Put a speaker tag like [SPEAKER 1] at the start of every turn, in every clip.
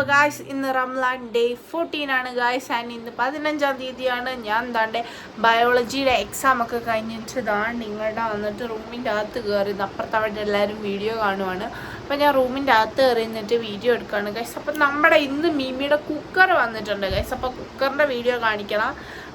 [SPEAKER 1] അപ്പോൾ ഗായ്സ് ഇന്ന് റംലാൻ ഡേ 14 ആണ് ഗായ്സ്. ആൻഡ് ഇന്ന് 15-ാം തീയതിയാണ്. ഞാൻ താണ്ടെ ബയോളജിയുടെ എക്സാം ഒക്കെ കഴിഞ്ഞിട്ട് താണ്ട് നിങ്ങളുടെ വന്നിട്ട് റൂമിൻ്റെ അകത്ത് കയറി. അപ്പുറത്ത് അവിടെ എല്ലാവരും വീഡിയോ കാണുവാണ്. അപ്പോൾ ഞാൻ റൂമിൻ്റെ അകത്ത് കയറി നിന്നിട്ട് വീഡിയോ എടുക്കുകയാണ് ഗൈസ്. അപ്പോൾ നമ്മുടെ ഇന്ന് മീമിയുടെ കുക്കർ വന്നിട്ടുണ്ട് ഗൈസ്. അപ്പോൾ കുക്കറിൻ്റെ വീഡിയോ കാണിക്കണം.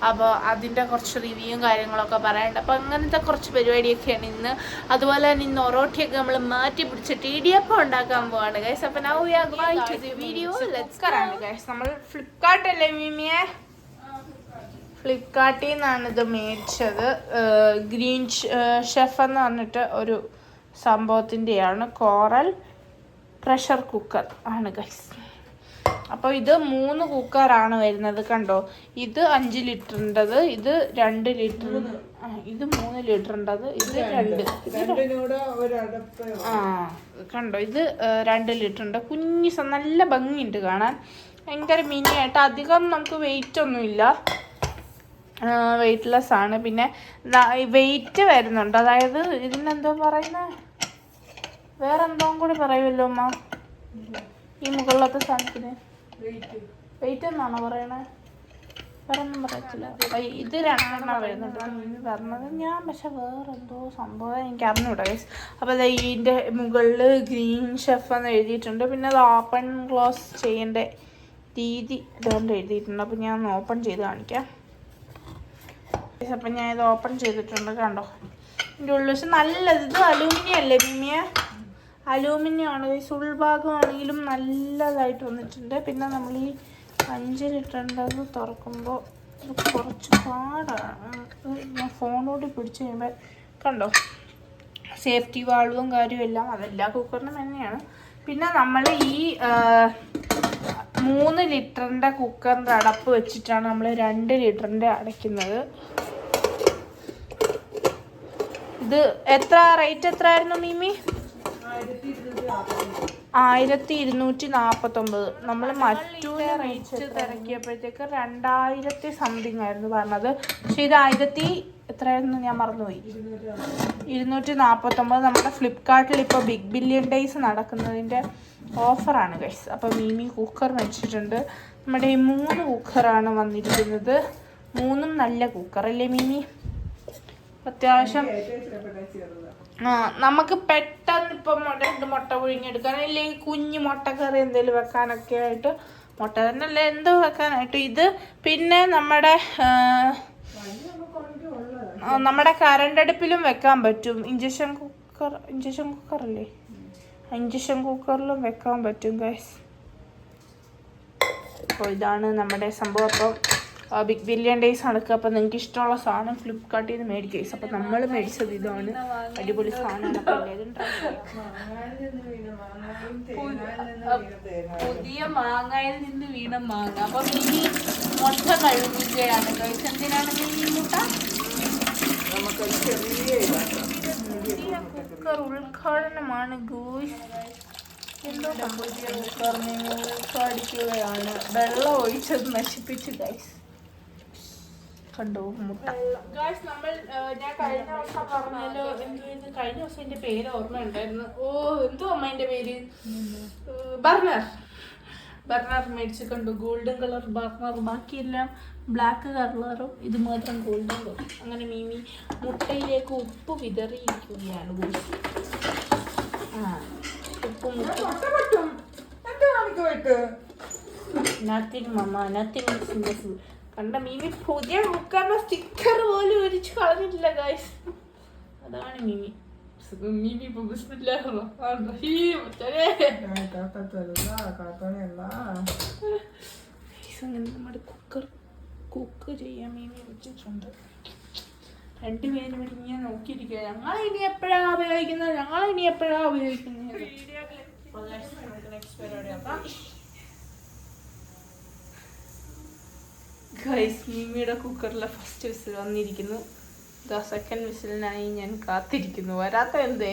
[SPEAKER 1] അപ്പോൾ അതിൻ്റെ കുറച്ച് റിവ്യൂവും കാര്യങ്ങളൊക്കെ പറയാനുണ്ട്. അപ്പോൾ അങ്ങനത്തെ കുറച്ച് പരിപാടിയൊക്കെയാണ് ഇന്ന്. അതുപോലെ തന്നെ ഇന്ന് ഒറോട്ടിയൊക്കെ നമ്മൾ മാറ്റി പിടിച്ചിട്ട് ഇടിയപ്പം ഉണ്ടാക്കാൻ പോവാണ് ഗൈസ്. അപ്പോൾ now we are going to the video. Let's go guys. നമ്മൾ ഫ്ലിപ്കാർട്ട് അല്ലേ മീമിയെ? ഫ്ലിപ്കാർട്ടിൽ നിന്നാണ് ഇത് മേടിച്ചത്. ഗ്രീൻ ഷെഫ് എന്ന് പറഞ്ഞിട്ട് ഒരു സംഭവത്തിൻ്റെയാണ്. കോറൽ പ്രഷർ കുക്കർ ആണ് ഗൈസ്. അപ്പോൾ ഇത് 3 കുക്കറാണ് വരുന്നത്. കണ്ടോ, ഇത് 5 ലിറ്ററിൻ്റെത്, ഇത് 2 ലിറ്റർ, ഇത് 3 ലിറ്ററിൻ്റെത്, ഇത് 2. കണ്ടോ, ഇത് 2 ലിറ്ററിൻ്റെ കുഞ്ഞി നല്ല ഭംഗിയുണ്ട് കാണാൻ. ഭയങ്കര മിനി ആയിട്ട്. അധികം നമുക്ക് വെയിറ്റ് ഒന്നുമില്ല, വെയിറ്റ്ലെസ് ആണ്. പിന്നെ വെയിറ്റ് വരുന്നുണ്ട്. അതായത് ഇതിനെന്തോ പറയുന്നത്, വേറെ എന്തോ കൂടി പറയുമല്ലോ അമ്മ ഈ മുകളിലത്തെ സാധനത്തിന്? വെയിറ്റ് എന്നാണോ പറയണേ? വേറെ ഒന്നും പറയത്തില്ല. ഇത് 2 വരുന്നുണ്ട് പറഞ്ഞത് ഞാൻ. പക്ഷെ വേറെ എന്തോ സംഭവം എനിക്ക് അറിഞ്ഞൂടാ ഗൈസ്. അപ്പോൾ ഇതിൻ്റെ മുകളിൽ ഗ്രീൻ ഷെഫ് എന്ന് എഴുതിയിട്ടുണ്ട്. പിന്നെ അത് ഓപ്പൺ ക്ലോസ് ചെയ്യേണ്ട രീതി ഇതുകൊണ്ട് എഴുതിയിട്ടുണ്ട്. അപ്പോൾ ഞാൻ ഒന്ന് ഓപ്പൺ ചെയ്ത് കാണിക്കാം. അപ്പം ഞാൻ ഇത് ഓപ്പൺ ചെയ്തിട്ടുണ്ട്. കണ്ടോ, ഇതിൻ്റെ ഉള്ളിൽ പക്ഷെ നല്ലത്. ഇത് അലൂമിനിയം അല്ലേ മീമിയ? അലൂമിനിയം ആണ് ഗൈസ്. ഉൾഭാഗമാണെങ്കിലും നല്ലതായിട്ട് വന്നിട്ടുണ്ട്. പിന്നെ നമ്മൾ ഈ 5 ലിറ്ററിൻ്റെ തുറക്കുമ്പോൾ ഇത് കുറച്ച് പാടാണ്. ഞാൻ ഫോണോട് പിടിച്ച് കഴിയുമ്പോൾ കണ്ടോ, സേഫ്റ്റി വാൾവും കാര്യവും എല്ലാം അതെല്ലാ കുക്കറിനും തന്നെയാണ്. പിന്നെ നമ്മൾ ഈ 3 ലിറ്ററിൻ്റെ കുക്കറിൻ്റെ അടപ്പ് വെച്ചിട്ടാണ് നമ്മൾ 2 ലിറ്ററിൻ്റെ അടയ്ക്കുന്നത്. ഇത് എത്ര റേറ്റ് എത്രയായിരുന്നു മീമി? 1249. നമ്മൾ മറ്റൂനെ റേറ്റ് തിരക്കിയപ്പോഴത്തേക്ക് 2000 സംതിങ് ആയിരുന്നു പറഞ്ഞത്. പക്ഷെ ഇത് എത്രയായിരുന്നു ഞാൻ മറന്നുപോയി. 249. നമ്മുടെ ഫ്ലിപ്കാർട്ടിൽ ഇപ്പോൾ ബിഗ് ബില്യൺ ഡേയ്സ് നടക്കുന്നതിൻ്റെ ഓഫറാണ് ഗൈസ്. അപ്പോൾ മീമി കുക്കർ മേടിച്ചിട്ടുണ്ട്. നമ്മുടെ ഈ 3 കുക്കറാണ് വന്നിരിക്കുന്നത്. 3ഉം നല്ല കുക്കറല്ലേ മീമി? അത്യാവശ്യം നമുക്ക് പെട്ടെന്ന് ഇപ്പം 2 മുട്ട പുഴുങ്ങിയെടുക്കാൻ, അല്ലെങ്കിൽ കുഞ്ഞു മുട്ടക്കറി എന്തെങ്കിലും വെക്കാനൊക്കെ ആയിട്ട്, മുട്ട തന്നെ അല്ലേ എന്ത് വെക്കാനായിട്ട് ഇത്. പിന്നെ നമ്മുടെ കറണ്ട് അടുപ്പിലും വെക്കാൻ പറ്റും. ഇഞ്ചക്ഷൻ കുക്കറല്ലേ, ഇഞ്ചക്ഷൻ കുക്കറിലും വെക്കാൻ പറ്റും ഗൈസ്. അപ്പോൾ ഇതാണ് നമ്മുടെ സംഭവം. അപ്പം ബിഗ് ബില്യൺ ഡേയ്സ് നടക്കുക. അപ്പോൾ നിങ്ങൾക്ക് ഇഷ്ടമുള്ള സാധനം ഫ്ലിപ്കാർട്ടിൽ നിന്ന് മേടിക്കുക ഗൈസ്. അപ്പോൾ നമ്മൾ മേടിച്ചത് ഇതാണ്. അടിപൊളി സാധനമാണ്. പുതിയ മാങ്ങയിൽ നിന്ന് വീണ മാങ്ങ. അപ്പോൾ മിനി മുട്ട കഴുകുകയാണ് ഗൈസ്. എന്തിനാണ് മിനി മുട്ട? കുക്കർ ഉദ്ഘാടനമാണ് ഗോയ്സ്. എന്തോ സംഭവിച്ച കുക്കറിനെ ഉദ്ഘാടിക്കുകയാണ്. വെള്ളം ഒഴിച്ചത് നശിപ്പിച്ചു ഗൈസ്. കണ്ടോ മുട്ട. ഞാൻ കഴിഞ്ഞ ദിവസം പറഞ്ഞല്ലോ, കഴിഞ്ഞ ദിവസം എൻ്റെ പേര് ഓർമ്മ ഉണ്ടായിരുന്നു. എന്തോ അമ്മ എൻ്റെ പേര്? ബർണർ മേടിച്ച് കണ്ടു. ഗോൾഡൻ കളർ ബർണർ, ബാക്കിയെല്ലാം ബ്ലാക്ക് കളറും, ഇത് മാത്രം ഗോൾഡൻ കളർ. അങ്ങനെ മീമി മുട്ടയിലേക്ക് ഉപ്പ് വിതറിയിരിക്കുകയാണ്. നത്തിങ് മമ്മ, നത്തിങ്. കണ്ട മീമി പുതിയ കുക്കറിന്റെ സ്റ്റിക്കർ പോലും ഒരിച്ച് കളഞ്ഞിട്ടില്ല ഗൈസ്. അതാണ് മീമി. നമ്മുടെ കുക്ക് ചെയ്യാൻ മീമി വെച്ചിട്ടുണ്ട്. 2 പേരും ഇങ്ങനെ നോക്കിയിരിക്കുക. ഞങ്ങളിനി എപ്പോഴാണ് ഉപയോഗിക്കുന്നത്? നെക്സ്റ്റ് പരിപാടി ഗൈസ്. മീമിയുടെ കുക്കറിലെ ഫസ്റ്റ് വിസിൽ വന്നിരിക്കുന്നു. സെക്കൻഡ് വിസിലിനായി ഞാൻ കാത്തിരിക്കുന്നു. വരാത്ത എന്തേ?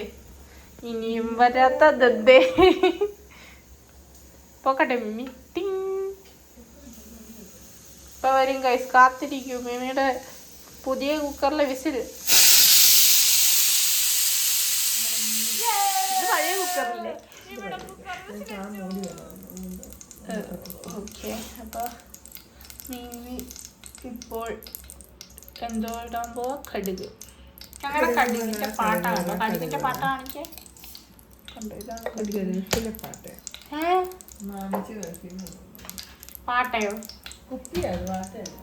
[SPEAKER 1] ഇനിയും വരാത്തതെന്തേ? പോക്കട്ടെ മീമി. ഇപ്പൊ വരും ഗൈസ്, കാത്തിരിക്കൂ. മീമിയുടെ പുതിയ കുക്കറിലെ വിസിൽ. ഇത് പഴയ കുക്കറില്ലേ? ഓക്കെ, അപ്പോൾ മീമി ഇപ്പോൾ എന്തോ ഇടാൻ പോവാ? കടുക്. ഞങ്ങളുടെ കടുകിൻ്റെ പാട്ടാണല്ലോ. കടുകിൻ്റെ പാട്ട് കാണിക്കേ. കണ്ടോ, ഇതാണ്
[SPEAKER 2] പാട്ട്.
[SPEAKER 1] പാട്ടയോ?
[SPEAKER 2] കുപ്പിയാണ് പാട്ടല്ല.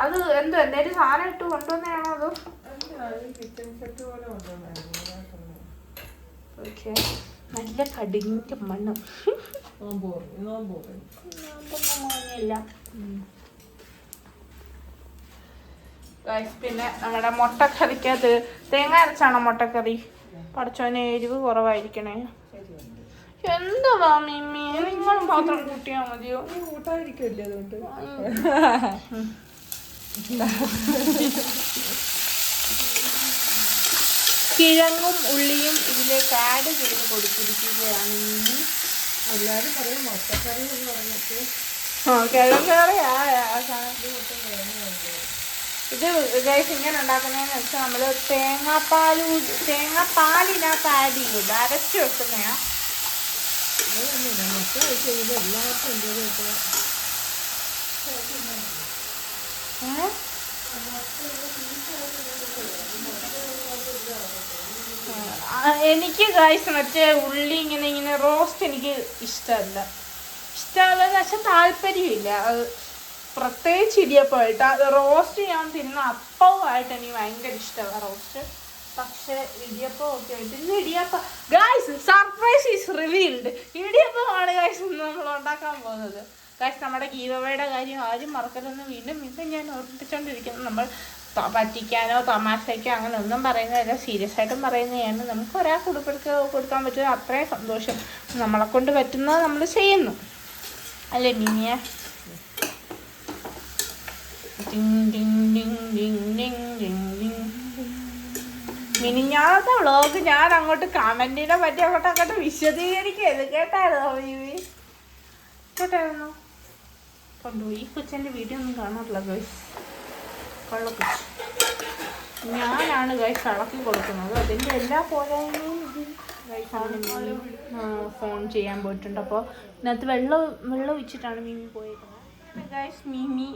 [SPEAKER 1] അത് എന്തോ എന്തേലും സാധനം ഇട്ട് കൊണ്ടുവന്നാണോ അതോ?
[SPEAKER 2] കിച്ചൺ സെറ്റ് പോലെ കൊണ്ടുവന്നായിരുന്നു.
[SPEAKER 1] ഓക്കെ, നല്ല കടുകിൻ്റെ മണ്ണം. നോമ്പൊന്നുമില്ല. പിന്നെ നമ്മുടെ മുട്ടക്കറിക്കകത്ത് തേങ്ങ അരച്ചാണോ മുട്ടക്കറി? പഠിച്ചോനെ എരിവ് കുറവായിരിക്കണേ. എന്താ മീമി, നിങ്ങൾ മാത്രം കൂട്ടിയാ മതിയോ?
[SPEAKER 2] കൂട്ടാതിരിക്കില്ല അതുകൊണ്ട്.
[SPEAKER 1] കിഴങ്ങും ഉള്ളിയും ഇതിലേക്ക് ആഡ് ചെയ്ത് കൊടുത്തിരിക്കുകയാണ് മീമി.
[SPEAKER 2] എല്ലാവരും പറയും മുട്ടക്കറി എന്ന് പറഞ്ഞിട്ട്.
[SPEAKER 1] കിഴങ്ങ് കറി ഇത് ഗൈസ് ഇങ്ങനെ ഉണ്ടാക്കുന്നതെന്ന് വെച്ചാൽ നമ്മൾ തേങ്ങാപ്പാലിനകത്ത് ആഡ് ചെയ്യില്ല, അരച്ച് വെക്കുന്നതാ. എനിക്ക് ഗൈസ് മറ്റേ ഉള്ളി ഇങ്ങനെ റോസ്റ്റ് എനിക്ക് ഇഷ്ടമല്ലെന്ന് വെച്ചാൽ താല്പര്യമില്ല. അത് പ്രത്യേകിച്ച് ഇടിയപ്പമായിട്ട് അത് റോസ്റ്റ് ഞാൻ തിന്ന അപ്പവുമായിട്ട് എനിക്ക് ഭയങ്കര ഇഷ്ടമാണ് റോസ്റ്റ്. പക്ഷെ ഇടിയപ്പം ഒക്കെ ആയിട്ട് ഇന്ന് idiyappam guys surprise is revealed. ഇടിയപ്പമാണ് ഗൈസ് ഇന്ന് നമ്മൾ ഉണ്ടാക്കാൻ പോകുന്നത്. ഗൈസ് നമ്മുടെ ഗീവവയുടെ കാര്യം ആരും മറക്കരുതെന്ന് വീണ്ടും ഞാൻ ഓർമ്മിപ്പിച്ചുകൊണ്ടിരിക്കുന്നു. നമ്മൾ പറ്റിക്കാനോ തമാശയ്ക്കോ അങ്ങനെ ഒന്നും പറയുന്നതല്ല, സീരിയസ് ആയിട്ടും പറയുന്നതാണ്. നമുക്ക് ഒരാൾക്ക് കൊടുക്കാൻ പറ്റുന്നത് അത്രയും സന്തോഷം. നമ്മളെ കൊണ്ട് പറ്റുന്നത് നമ്മൾ ചെയ്യുന്നു, അല്ലേ മീനിയ? മിനിഞ്ഞാത്ത വ്ളോഗ് ഞാൻ അങ്ങോട്ട് കമന്റിനെ പറ്റി അങ്ങോട്ട് വിശദീകരിക്കരുത് കേട്ടായിരുന്നോ മീമി? കേട്ടായിരുന്നോ? കൊണ്ടുപോയി ഈ കൊച്ചൻ്റെ വീഡിയോ ഒന്നും കാണാറില്ല ഗൈസ്. കള്ളക്കൊച്ച് ഞാനാണ് ഗൈസ് ഇളക്കി കൊടുക്കുന്നത്. അതിൻ്റെ എല്ലാ പോരായ്മയും ഫോൺ ചെയ്യാൻ പോയിട്ടുണ്ട്. അപ്പോൾ ഇതിനകത്ത് വെള്ളം ഒഴിച്ചിട്ടാണ് മീമി പോയിരിക്കുന്നത്. ഗൈസ് മീമി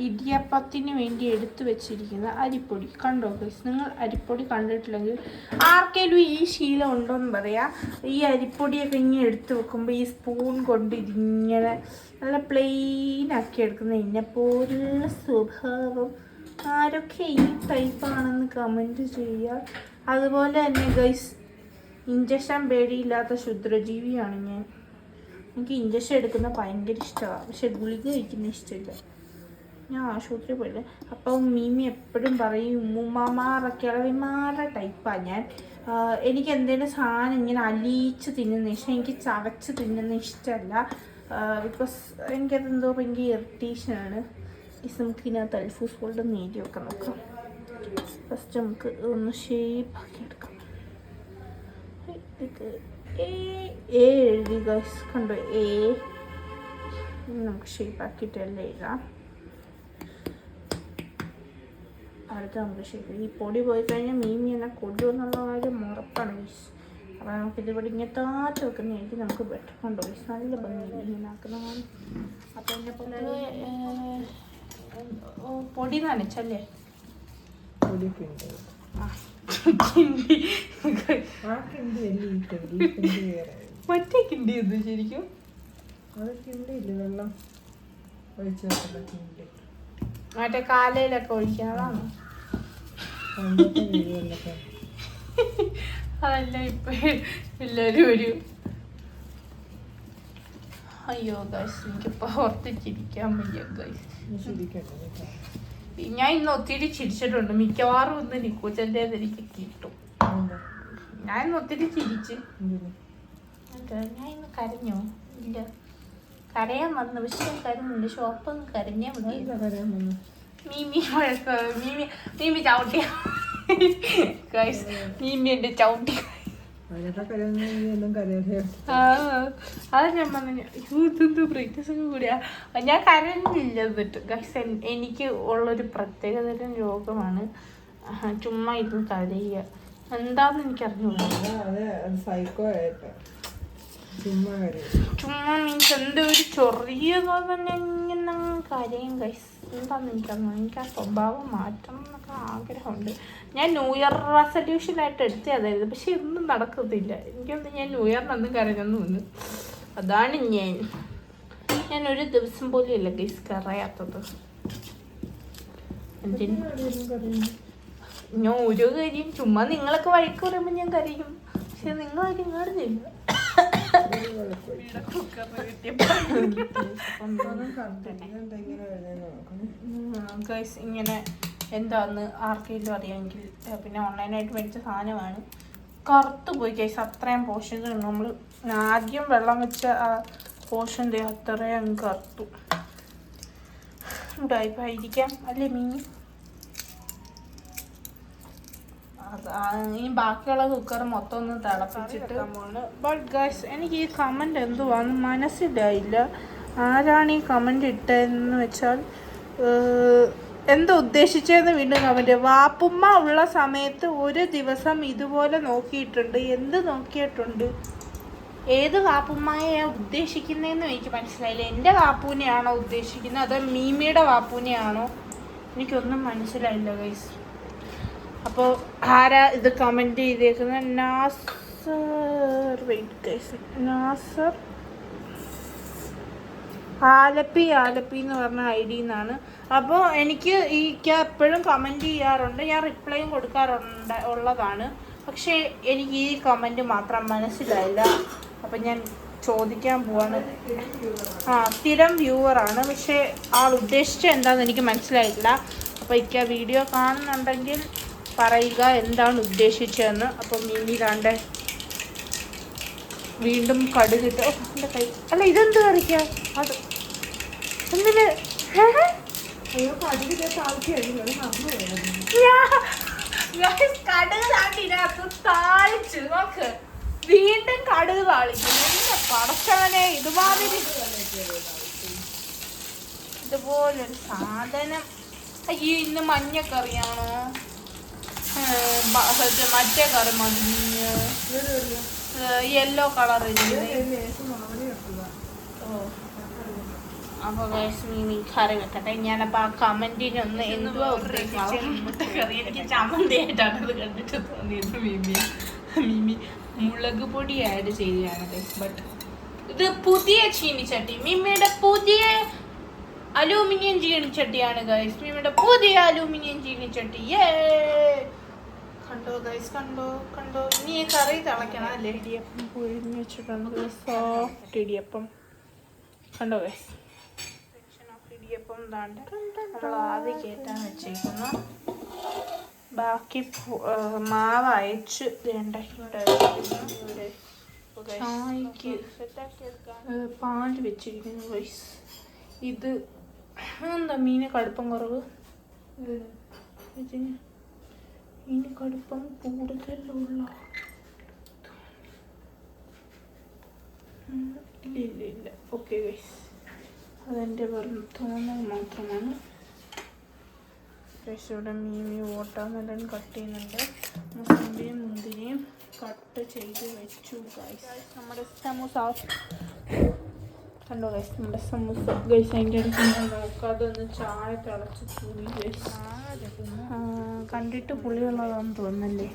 [SPEAKER 1] ഇടിയപ്പത്തിന് വേണ്ടി എടുത്തു വെച്ചിരിക്കുന്ന അരിപ്പൊടി കണ്ടോ ഗൈസ്? നിങ്ങൾ അരിപ്പൊടി കണ്ടിട്ടില്ലെങ്കിൽ ആർക്കെങ്കിലും ഈ ശീലം ഉണ്ടോയെന്ന് പറയാം. ഈ അരിപ്പൊടിയൊക്കെ ഇങ്ങനെ എടുത്ത് വെക്കുമ്പോൾ ഈ സ്പൂൺ കൊണ്ട് ഇതിങ്ങനെ നല്ല പ്ലെയിനാക്കി എടുക്കുന്ന എന്നെപ്പോലുള്ള സ്വഭാവം ആരൊക്കെ ഈ ടൈപ്പാണെന്ന് കമൻറ്റ് ചെയ്യുക. അതുപോലെ തന്നെ ഗൈസ് ഇഞ്ചക്ഷൻ പേടിയില്ലാത്ത ക്ഷുദ്രജീവിയാണ് ഞാൻ. എനിക്ക് ഇഞ്ചക്ഷൻ എടുക്കുന്ന ഭയങ്കര ഇഷ്ടമാണ്, പക്ഷെ ഗുളിക കഴിക്കുന്ന ഇഷ്ടമില്ല. ഞാൻ ആശുപത്രി പോയില്ല. അപ്പം മീമി എപ്പോഴും പറയും ഉമ്മുമ്മമാരുടെ ടൈപ്പാണ് ഞാൻ. എനിക്ക് എന്തെങ്കിലും സാധനം ഇങ്ങനെ അലിയിച്ച് തിന്നുന്ന ഇഷ്ടം, എനിക്ക് ചവച്ച് തിന്നുന്ന ഇഷ്ടമല്ല. ബിക്കോസ് എനിക്കതെന്തോ ഭയങ്കര ഇറിറ്റേഷനാണ്. നമുക്ക് ഇതിനകത്ത് അൽഫൂസ് ഗോൾഡ് നേരിയൊക്കെ നോക്കാം. ഫസ്റ്റ് നമുക്ക് ഒന്ന് ഷേപ്പാക്കി എടുക്കാം. എഴുതി ഗൈസ് കണ്ടോ? നമുക്ക് ഷേപ്പാക്കിയിട്ടല്ലേ എഴുതാം. അടുത്ത് നമുക്ക് ഷേപ്പ്. ഈ പൊടി പോയി കഴിഞ്ഞാൽ മീമി എന്നെ കൊല്ലുമെന്നുള്ള കാര്യം ഉറപ്പാണ് ഗൈസ്. അപ്പോൾ നമുക്കിതിവിടെ ഇങ്ങനെ താഴ്ച വെക്കുന്നതായിരിക്കും നമുക്ക് ബെറ്റർ. കണ്ടോ ഗൈസ്? നല്ല ഭംഗിയില്ല ഇങ്ങനെ ആക്കുന്നതാണ്. അപ്പോൾ എന്നെ പോലെ പൊടി നനച്ചല്ലേ? മറ്റേ കിണ്ടി എന്ത് ശരിക്കും? മറ്റേ കാലയിലൊക്കെ ഒഴിക്കുന്നതാണ്. അതല്ല ഇപ്പൊ എല്ലാരും ഒരു അയ്യോ ഗൈസ്, എനിക്കിപ്പോ ഓർത്തിച്ചിരിക്കാൻ വയ്യ ഗൈസ്. ഞാൻ ഇന്ന് ഒത്തിരി ചിരിച്ചിട്ടുണ്ട്. മിക്കവാറും ഇന്ന് നിക്കൂച്ചൻ്റെ എനിക്ക് കിട്ടും. ഞാൻ ഇന്ന് ഒത്തിരി ചിരിച്ച്. ഞാൻ ഇന്ന് കരഞ്ഞോ? ഇല്ല, കരയാൻ വന്നു. പക്ഷെ കരഞ്ഞില്ല. ഷോപ്പൊന്ന് കരഞ്ഞാൽ മതി. മീമി ചവിട്ടിയ ഗൈസ്, മീമി എൻ്റെ ചവിട്ടി. അത് ഞാൻ പറഞ്ഞു ഇതെന്തോ ബ്രൈറ്റ്നസ് ഒക്കെ കൂടിയാ. ഞാൻ കരഞ്ഞില്ല. എന്നിട്ട് ഗൈസ് എനിക്ക് ഉള്ളൊരു പ്രത്യേകതരം രോഗമാണ് ചുമ്മാ ഇരുന്ന് കരയുക. എന്താന്ന് എനിക്കറിഞ്ഞൂടാ.
[SPEAKER 2] ചുമ്മാ കാര്യം
[SPEAKER 1] ചുമ്മാ മീൻസ് എന്തോ ഒരു ചൊറിയുക തന്നെ ഇങ്ങനെ കരയും ഗൈസ്. എന്താന്ന് എനിക്ക് ആ സ്വഭാവം മാറ്റണം എന്നൊക്കെ ആഗ്രഹമുണ്ട്. ഞാൻ ന്യൂ ഇയർ റെസൊല്യൂഷനായിട്ട് എടുത്തതായിരുന്നു, പക്ഷെ ഒന്നും നടക്കത്തില്ല. എനിക്കൊന്നും ഞാൻ ന്യൂ ഇയറിനൊന്നും കരഞ്ഞൊന്നുമില്ല. അതാണ് ഞാൻ ഒരു ദിവസം പോലും ഇല്ല ഗൈസ് കരയാത്തത്. ഞാൻ ഒരു കാര്യം ചുമ്മാ നിങ്ങളൊക്കെ വഴിക്ക് പറയുമ്പോൾ ഞാൻ കരയും, പക്ഷെ നിങ്ങളാരും കാണുന്നില്ല. ഇങ്ങനെ എന്താന്ന് ആർക്കെങ്കിലും അറിയാമെങ്കിൽ, പിന്നെ ഓൺലൈനായിട്ട് മേടിച്ച സാധനമാണ്. കറുത്ത് പോയി ഗൈസ്. അത്രയും പോർഷൻസ് നമ്മൾ ആദ്യം വെള്ളം വെച്ച ആ പോർഷൻ്റെ അത്രയും കറുത്തു. ഉടായിപ്പായിരിക്കാം അല്ലേ മീൻ? ഇനി ബാക്കിയുള്ള കുക്കർ മൊത്തം ഒന്ന് തിളപ്പിച്ചിട്ട്. ബട്ട് ഗൈസ് എനിക്ക് ഈ കമൻറ്റ് എന്തുവാന്ന് മനസ്സിലായില്ല. ആരാണ് ഈ കമൻറ്റ് ഇട്ടതെന്ന് വെച്ചാൽ എന്താ ഉദ്ദേശിച്ചതെന്ന് വീണ്ടും കമൻറ്റ്. വാപ്പുമ്മ ഉള്ള സമയത്ത് ഒരു ദിവസം ഇതുപോലെ നോക്കിയിട്ടുണ്ട്. എന്ത് നോക്കിയിട്ടുണ്ട്? ഏത് വാപ്പുമ്മയെ ഉദ്ദേശിക്കുന്നതെന്ന് എനിക്ക് മനസ്സിലായില്ല. എൻ്റെ വാപ്പൂനെയാണോ ഉദ്ദേശിക്കുന്നത് അതോ മീമിയുടെ വാപ്പൂനെയാണോ? എനിക്കൊന്നും മനസ്സിലായില്ല ഗൈസ്. അപ്പോൾ ആരാ ഇത് കമൻറ്റ് ചെയ്തേക്കുന്നത്? നാസർ ആലപ്പി എന്ന് പറഞ്ഞ ID എന്നാണ്. അപ്പോൾ എനിക്ക് എപ്പോഴും കമൻറ്റ് ചെയ്യാറുണ്ട്, ഞാൻ റിപ്ലൈയും ഉള്ളതാണ്. പക്ഷേ എനിക്ക് ഈ കമൻറ്റ് മാത്രം മനസ്സിലായില്ല. അപ്പം ഞാൻ ചോദിക്കാൻ പോവാണ്. സ്ഥിരം വ്യൂവറാണ്, പക്ഷേ ആൾ ഉദ്ദേശിച്ച എന്താണെന്ന് എനിക്ക് മനസ്സിലായില്ല. അപ്പോൾ വീഡിയോ കാണുന്നുണ്ടെങ്കിൽ പറയുക എന്താണ് ഉദ്ദേശിച്ചതെന്ന്. അപ്പം മിനി താണ്ടെ വീണ്ടും കടുകിട്ട് എൻ്റെ കൈ. അല്ല ഇതെന്ത് കറിക്കാം അത് എന്തിന്? കടുക് താളിച്ചു നോക്ക്. വീണ്ടും കടുക് താളിക്കും. എന്റെ പടച്ചവനെ, ഇതുപോലൊരു സാധനം. അയ്യോ, ഇന്ന് മഞ്ഞക്കറിയാണോ? മറ്റേ കറി മഞ്ഞ യെല്ലോ കളറില്ല. അപ്പോൾ മീമി കറി വെക്കട്ടെ. ഞാനപ്പോൾ ആ കമൻറ്റിനൊന്ന് എന്തുവാ ഉദ്ദേശിച്ച കറി എനിക്ക് ചമ്മന്തിയായിട്ടാണ് അത് കണ്ടിട്ട് തോന്നിയത്. മീമി മുളക് പൊടി ആഡ് ചെയ്യുകയാണ് ഗൈസ്. ബട്ട് ഇത് പുതിയ ചീനിച്ചട്ടി, മിമ്മിയുടെ പുതിയ അലൂമിനിയം ചീനിച്ചട്ടിയാണ് ഗൈസ്. മിമ്മിയുടെ പുതിയ അലൂമിനിയം ചീനിച്ചട്ടി. കണ്ടോ ഗൈസ്, കണ്ടോ. ഇനി ഈ കറി തിളയ്ക്കണം അല്ലേ? ഇടിയപ്പം പുഴിഞ്ഞ് വെച്ചിട്ടുണ്ട്, സോഫ്റ്റ് ഇടിയപ്പം. കണ്ടോ ഗൈസ്, ഇടിയപ്പം താണ്ട് നമ്മൾ ആദ്യം കയറ്റാൻ വെച്ചേക്കുന്നു. ബാക്കി മാവ് അയച്ച് ചായക്ക് പാല് വെച്ചിരിക്കുന്നു ഗൈസ്. ഇത് എന്താ മീന് കടുപ്പം കുറവ്? ഇതിന് മീന് കടുപ്പം കൂടുതലുള്ള ഇല്ല. ഓക്കെ ഗൈസ്, അതെൻ്റെ വെറും തോന്നൽ മാത്രമാണ്. പക്ഷേ ഇവിടെ മീമി വാട്ടർമെലൺ കട്ട് ചെയ്യുന്നുണ്ട്. മുസമ്പിയും മുന്തിരിയും കട്ട് ചെയ്ത് വെച്ചു ഗൈസ്. നമ്മുടെ സമൂസ കണ്ടോ ഗൈസ്, നമ്മുടെ സമൂസ ഗൈസ്. അതിൻ്റെ അടുത്ത് നോക്കാതെ ഒന്ന് ചായ തിളച്ച് പുളി ഗൈസ്. കണ്ടിട്ട് പുളിയുള്ളതാണെന്ന് തോന്നുന്നല്ലേ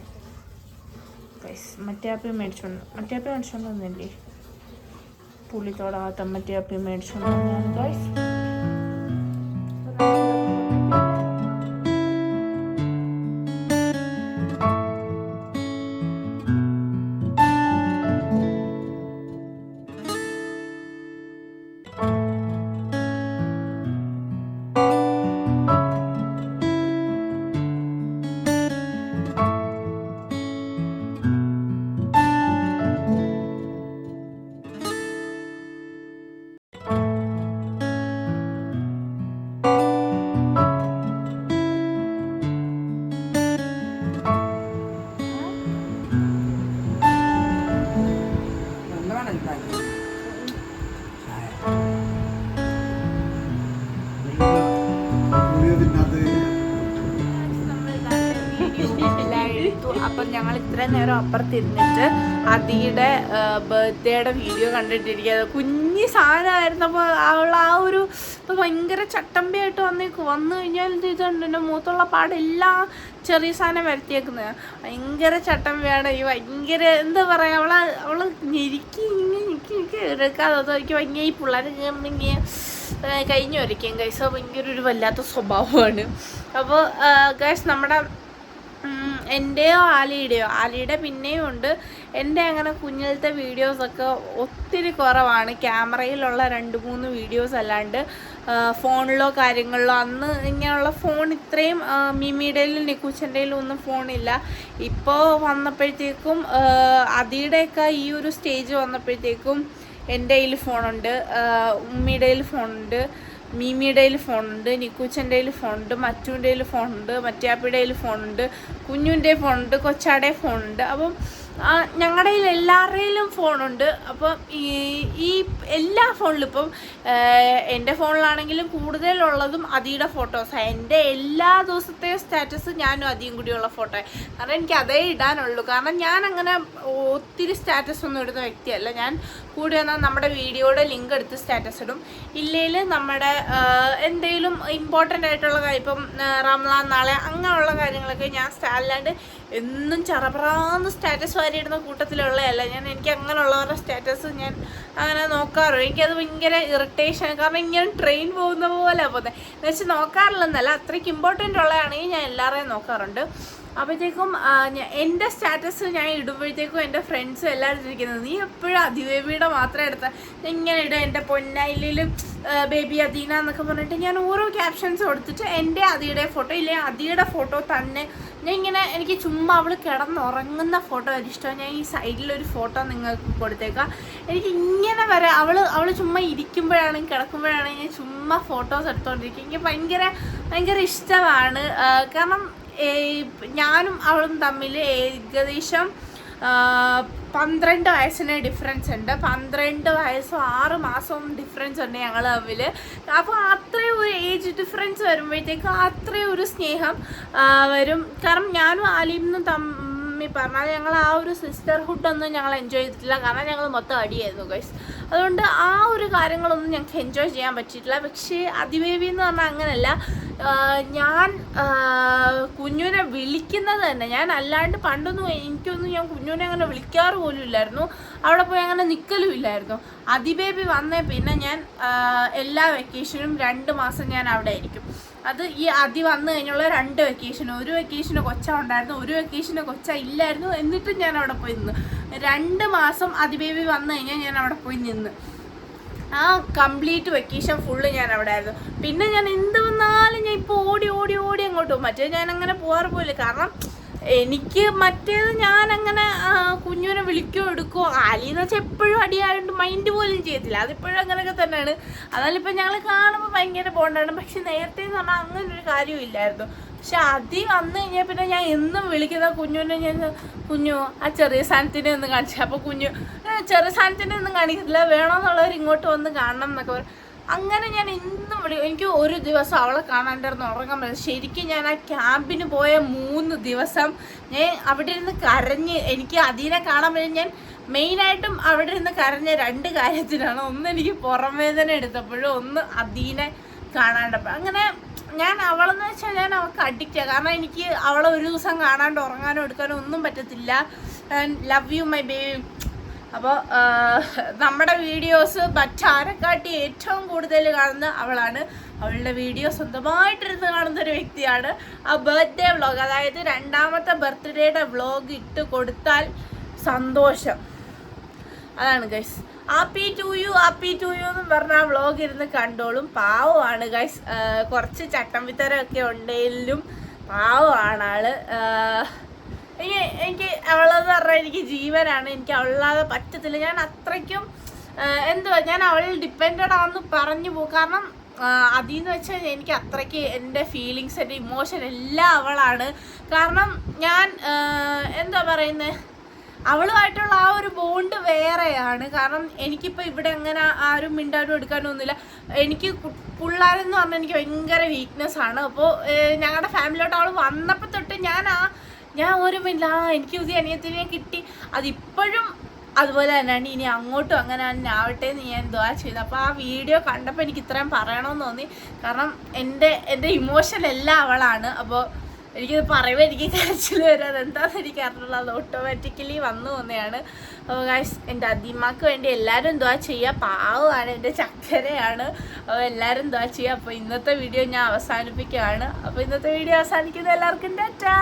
[SPEAKER 1] ഗൈസ്. മറ്റേ മേടിച്ചോണ്ട് വന്നില്ലേ? പുളി തൊടാത്ത മറ്റേ മേടിച്ചോണ്ട് വന്നാണ് ഗൈസ്. അപ്പം ഞങ്ങൾ ഇത്രയും നേരം അപ്പുറത്തിരുന്നിട്ട് അതിയുടെ ബർത്ത്ഡേയുടെ വീഡിയോ കണ്ടിട്ടിരിക്കുക. കുഞ്ഞി സാധനമായിരുന്നപ്പോൾ അവൾ ആ ഒരു ഇപ്പോൾ ഭയങ്കര ചട്ടമ്പിയായിട്ട് വന്നു കഴിഞ്ഞാൽ ഇതുണ്ട് എൻ്റെ മൂത്തുള്ള പാടെല്ലാം ചെറിയ സാധനം വരുത്തിയേക്കുന്നത്. ഭയങ്കര ചട്ടമ്പിയാണ്. ഈ ഭയങ്കര എന്താ പറയുക, അവൾ ഞെരുക്കി എടുക്കാതെ എനിക്ക് ഭയങ്കര ഈ പിള്ളേരെ ഇങ്ങനെ കഴിഞ്ഞു വരയ്ക്കും ഗൈസ്. ഭയങ്കര ഒരു വല്ലാത്ത സ്വഭാവമാണ്. അപ്പോൾ ഗൈസ് നമ്മുടെ എൻ്റെയോ ആലിയുടെ പിന്നെയും ഉണ്ട്. എൻ്റെ അങ്ങനെ കുഞ്ഞിലത്തെ വീഡിയോസൊക്കെ ഒത്തിരി കുറവാണ്. ക്യാമറയിലുള്ള 2-3 വീഡിയോസ് അല്ലാണ്ട് ഫോണിലോ കാര്യങ്ങളിലോ അന്ന് ഇങ്ങനെയുള്ള ഫോൺ ഇത്രയും മിമിയുടെയിലും നിക്കുച്ചൻ്റെയിലും ഒന്നും ഫോണില്ല. ഇപ്പോൾ വന്നപ്പോഴത്തേക്കും അതിയുടെയൊക്കെ ഈ ഒരു സ്റ്റേജ് വന്നപ്പോഴത്തേക്കും എൻ്റെ കയ്യിൽ ഫോണുണ്ട്, ഉമ്മിയുടെ കയ്യിൽ ഫോണുണ്ട്, മീമിയുടെ കയ്യിൽ ഫോണുണ്ട്, നിക്കുച്ചൻ്റെ കയ്യിൽ ഫോണുണ്ട്, മറ്റുവിൻ്റെ കയ്യിൽ ഫോണുണ്ട്, മറ്റയാപ്പിയുടെ കയ്യിൽ ഫോണുണ്ട്, കുഞ്ഞുവിൻ്റെ ഫോണുണ്ട്, കൊച്ചാടെ ഫോണുണ്ട്. അപ്പം ഞങ്ങളുടെ കയ്യിൽ എല്ലാവരുടെയിലും ഫോണുണ്ട്. അപ്പം ഈ എല്ലാ ഫോണിലും ഇപ്പം എൻ്റെ ഫോണിലാണെങ്കിലും കൂടുതലുള്ളതും അതിയുടെ ഫോട്ടോസാണ്. എൻ്റെ എല്ലാ ദിവസത്തെയും സ്റ്റാറ്റസ് ഞാനും അതിയും കൂടിയുള്ള ഫോട്ടോ. കാരണം എനിക്ക് അതേ ഇടാനുള്ളൂ. കാരണം ഞാൻ അങ്ങനെ ഒത്തിരി സ്റ്റാറ്റസ് ഒന്നും ഇടുന്ന വ്യക്തിയല്ല. ഞാൻ കൂടി വന്നാൽ നമ്മുടെ വീഡിയോയുടെ ലിങ്ക് എടുത്ത് സ്റ്റാറ്റസ് ഇടും. ഇല്ലെങ്കിൽ നമ്മുടെ എന്തെങ്കിലും ഇമ്പോർട്ടൻ്റ് ആയിട്ടുള്ള കാര്യം, ഇപ്പം റംലാൻ നാളെ അങ്ങനെയുള്ള കാര്യങ്ങളൊക്കെ ഞാൻ അല്ലാണ്ട് എന്നും ചറപറാന്ന് സ്റ്റാറ്റസ് വാരിയിടുന്ന കൂട്ടത്തിലുള്ളതല്ല ഞാൻ. എനിക്ക് അങ്ങനെയുള്ളവരുടെ സ്റ്റാറ്റസ് ഞാൻ അങ്ങനെ നോക്കാറുള്ളൂ. എനിക്കത് ഭയങ്കര ഇറിറ്റേഷൻ. കാരണം ഇങ്ങനെ ട്രെയിൻ പോകുന്ന പോലെ പോകുന്നത് എന്ന് വെച്ചാൽ നോക്കാറില്ലെന്നല്ല, അത്രയ്ക്ക് ഇമ്പോർട്ടൻ്റ് ഉള്ളതാണെങ്കിൽ ഞാൻ എല്ലാവരെയും നോക്കാറുണ്ട്. അപ്പോഴത്തേക്കും എൻ്റെ സ്റ്റാറ്റസ് ഞാൻ ഇടുമ്പോഴത്തേക്കും എൻ്റെ ഫ്രണ്ട്സും എല്ലാവരും ഇരിക്കുന്നത്, നീ എപ്പോഴും അതിബേബിയുടെ മാത്രം എടുത്താൽ ഇങ്ങനെ ഇടുക, എൻ്റെ പൊന്നയിലും ബേബി അദീന എന്നൊക്കെ പറഞ്ഞിട്ട് ഞാൻ ഓരോ ക്യാപ്ഷൻസ് കൊടുത്തിട്ട് എൻ്റെ അതിയുടെ ഫോട്ടോ ഇല്ലെങ്കിൽ അതിയുടെ ഫോട്ടോ തന്നെ ഞാൻ ഇങ്ങനെ, എനിക്ക് ചുമ്മാ അവൾ കിടന്നുറങ്ങുന്ന ഫോട്ടോ ഇഷ്ടം. ഞാൻ ഈ സൈഡിലൊരു ഫോട്ടോ നിങ്ങൾക്ക് കൊടുത്തേക്കാം. എനിക്ക് ഇങ്ങനെ വരെ അവൾ ചുമ്മാ ഇരിക്കുമ്പോഴാണെങ്കിൽ കിടക്കുമ്പോഴാണെങ്കിൽ ഞാൻ ചുമ്മാ ഫോട്ടോസ് എടുത്തുകൊണ്ടിരിക്കും. എനിക്ക് ഭയങ്കര ഇഷ്ടമാണ്. കാരണം ഞാനും അവളും തമ്മിൽ ഏകദേശം 12 വയസ്സിന് ഡിഫറൻസ് ഉണ്ട്. 12 വയസ്സും 6 മാസവും ഡിഫറൻസ് ഉണ്ട് ഞങ്ങൾ തമ്മിൽ. അപ്പോൾ അത്രയും ഒരു ഏജ് ഡിഫറൻസ് വരുമ്പോഴത്തേക്കും അത്രയും ഒരു സ്നേഹം വരും. കാരണം ഞാനും ആലിയും തമ്മി പറഞ്ഞാൽ ഞങ്ങൾ ആ ഒരു സിസ്റ്റർഹുഡൊന്നും ഞങ്ങൾ എൻജോയ് ചെയ്തിട്ടില്ല. കാരണം ഞങ്ങൾ മൊത്തം അടിയായിരുന്നു ഗൈസ്. അതുകൊണ്ട് ആ ഒരു കാര്യങ്ങളൊന്നും ഞങ്ങൾക്ക് എൻജോയ് ചെയ്യാൻ പറ്റിയിട്ടില്ല. പക്ഷേ അതിബേബി എന്ന് പറഞ്ഞാൽ അങ്ങനെയല്ല. ഞാൻ കുഞ്ഞുവിനെ വിളിക്കുന്നത് തന്നെ, ഞാൻ അല്ലാണ്ട് പണ്ടൊന്നും എനിക്കൊന്നും ഞാൻ കുഞ്ഞുവിനെ അങ്ങനെ വിളിക്കാറ് പോലും ഇല്ലായിരുന്നു. അവിടെ പോയി അങ്ങനെ നിൽക്കലും ഇല്ലായിരുന്നു. അതിബേബി വന്നേ പിന്നെ ഞാൻ എല്ലാ വെക്കേഷനും 2 മാസം ഞാൻ അവിടെ ആയിരിക്കും. അത് ഈ അതി വന്നു കഴിഞ്ഞുള്ള 2 വെക്കേഷൻ. ഒരു വെക്കേഷന് കൊച്ച ഉണ്ടായിരുന്നു, ഒരു വെക്കേഷന് കൊച്ച ഇല്ലായിരുന്നു. എന്നിട്ടും ഞാൻ അവിടെ പോയി നിന്ന് 2 മാസം അതിബേബി വന്നു കഴിഞ്ഞാൽ ഞാൻ അവിടെ പോയി നിന്ന് ആ കംപ്ലീറ്റ് വെക്കേഷൻ ഫുള്ള് ഞാൻ അവിടെ ആയിരുന്നു. പിന്നെ ഞാൻ എന്ത് വന്നാലും ഞാൻ ഇപ്പോൾ ഓടി അങ്ങോട്ട് പോകും. മറ്റേ ഞാൻ അങ്ങനെ പോകാറ് പോയില്ല. കാരണം എനിക്ക് മറ്റേത് ഞാനങ്ങനെ കുഞ്ഞുവിനെ വിളിക്കുകയോ എടുക്കുകയോ, ആലിയെന്ന് വെച്ചാൽ എപ്പോഴും അടിയായതുകൊണ്ട് മൈൻഡ് പോലും ചെയ്യത്തില്ല. അതിപ്പോഴും അങ്ങനെയൊക്കെ തന്നെയാണ്. അതാലിപ്പോൾ ഞങ്ങൾ കാണുമ്പോൾ ഭയങ്കര ബോണ്ടാണ്. പക്ഷെ നേരത്തെ എന്ന് പറഞ്ഞാൽ അങ്ങനെ ഒരു കാര്യവും ഇല്ലായിരുന്നു. പക്ഷെ അതി വന്നു കഴിഞ്ഞാൽ പിന്നെ ഞാൻ എന്നും വിളിക്കുന്ന കുഞ്ഞുവിനെ, ഞാൻ കുഞ്ഞു ആ ചെറിയ സാധനത്തിനെ ഒന്ന് കാണിച്ചു. അപ്പോൾ കുഞ്ഞു ചെറിയ സാധനത്തിനെ ഒന്നും കാണിക്കത്തില്ല, വേണമെന്നുള്ളവർ ഇങ്ങോട്ട് വന്ന് കാണണം എന്നൊക്കെ പറയും. അങ്ങനെ ഞാൻ എന്നും എനിക്ക് ഒരു ദിവസം അവളെ കാണാണ്ടായിരുന്നു ഉറങ്ങാൻ പറ്റില്ല. ശരിക്കും ഞാൻ ആ ക്യാമ്പിന് പോയ 3 ദിവസം ഞാൻ അവിടെ ഇരുന്ന് കരഞ്ഞ്, എനിക്ക് അതിനെ കാണാൻ പറ്റും. ഞാൻ മെയിനായിട്ടും അവിടെ ഇരുന്ന് കരഞ്ഞ 2 കാര്യത്തിനാണ്. ഒന്ന് എനിക്ക് പുറം വേദന എടുത്തപ്പോഴും, ഒന്ന് അതിനെ കാണാണ്ടപ്പോൾ. അങ്ങനെ ഞാൻ അവളെന്ന് വെച്ചാൽ ഞാൻ അവൾക്ക് അഡിക്റ്റാണ്. കാരണം എനിക്ക് അവളെ ഒരു ദിവസം കാണാണ്ട് ഉറങ്ങാനോ എടുക്കാനോ ഒന്നും പറ്റത്തില്ല. Love you my baby. അപ്പോൾ നമ്മുടെ വീഡിയോസ് മറ്റാരെക്കാട്ടി ഏറ്റവും കൂടുതൽ കാണുന്ന അവളാണ്. അവളുടെ വീഡിയോ സ്വന്തമായിട്ടിരുന്ന് കാണുന്ന ഒരു വ്യക്തിയാണ്. ആ ബർത്ത്ഡേ വ്ളോഗ്, അതായത് 2ാമത്തെ ബർത്ത്ഡേയുടെ വ്ളോഗ് ഇട്ട് കൊടുത്താൽ സന്തോഷം. അതാണ് ഗൈസ്. ഹാപ്പി ടു യു എന്ന് പറഞ്ഞാൽ വ്ളോഗ് ഇരുന്ന് കണ്ടോളും. പാവമാണ് ഗൈസ്. കുറച്ച് ചട്ടമ്പിത്തരമൊക്കെ ഉണ്ടെങ്കിലും പാവമാണ് ആള്. എനിക്ക് അവളെന്ന് പറഞ്ഞാൽ എനിക്ക് ജീവനാണ്. എനിക്ക് അവളല്ലാതെ പറ്റത്തില്ല. ഞാൻ അത്രയ്ക്കും ഞാൻ അവളിൽ ഡിപ്പെൻഡഡ് ആണെന്ന് പറഞ്ഞു പോകും. കാരണം അതിന്ന് വെച്ചാൽ എനിക്ക് അത്രയ്ക്ക് എൻ്റെ ഫീലിങ്സ്, എൻ്റെ ഇമോഷൻ എല്ലാം അവളാണ്. കാരണം ഞാൻ അവളുമായിട്ടുള്ള ആ ഒരു ബോണ്ട് വേറെയാണ്. കാരണം എനിക്കിപ്പോൾ ഇവിടെ അങ്ങനെ ആരും മിണ്ടാനും എടുക്കാനും ഒന്നുമില്ല. എനിക്ക് പിള്ളേരെന്ന് പറഞ്ഞാൽ എനിക്ക് ഭയങ്കര വീക്ക്നെസ് ആണ്. അപ്പോൾ ഞങ്ങളുടെ ഫാമിലിയോട്ട് അവൾ വന്നപ്പോൾ തൊട്ട് ഞാൻ ഓർമ്മയില്ല എനിക്ക് പുതിയ അനിയത്തിനെ കിട്ടി. അതിപ്പോഴും അതുപോലെ തന്നെയാണ്, ഇനി അങ്ങോട്ടും അങ്ങനെ തന്നെ ആവട്ടെ എന്ന് ഞാൻ ദുആ ചെയ്തു. അപ്പോൾ ആ വീഡിയോ കണ്ടപ്പോൾ എനിക്ക് ഇത്രയും പറയണമെന്ന് തോന്നി. കാരണം എൻ്റെ ഇമോഷൻ എല്ലാം അവളാണ്. അപ്പോൾ എനിക്കിത് പറയുമ്പോൾ എനിക്ക് കരച്ചിൽ വരും. അതെന്താണെന്ന് എനിക്ക് അറിഞ്ഞുള്ളൂ, അത് ഓട്ടോമാറ്റിക്കലി വന്നു പോകുന്നതാണ്. അപ്പോൾ ഗൈസ്, എൻ്റെ അതിമാക്ക് വേണ്ടി എല്ലാവരും ദുആ ചെയ്യുക. പാവമാണ്, എൻ്റെ ചക്കരയാണ്. അപ്പോൾ എല്ലാവരും ദുആ ചെയ്യുക. അപ്പോൾ ഇന്നത്തെ വീഡിയോ ഞാൻ അവസാനിപ്പിക്കുകയാണ്. അപ്പോൾ ഇന്നത്തെ വീഡിയോ അവസാനിക്കുന്നത് എല്ലാവർക്കും ടാറ്റാ.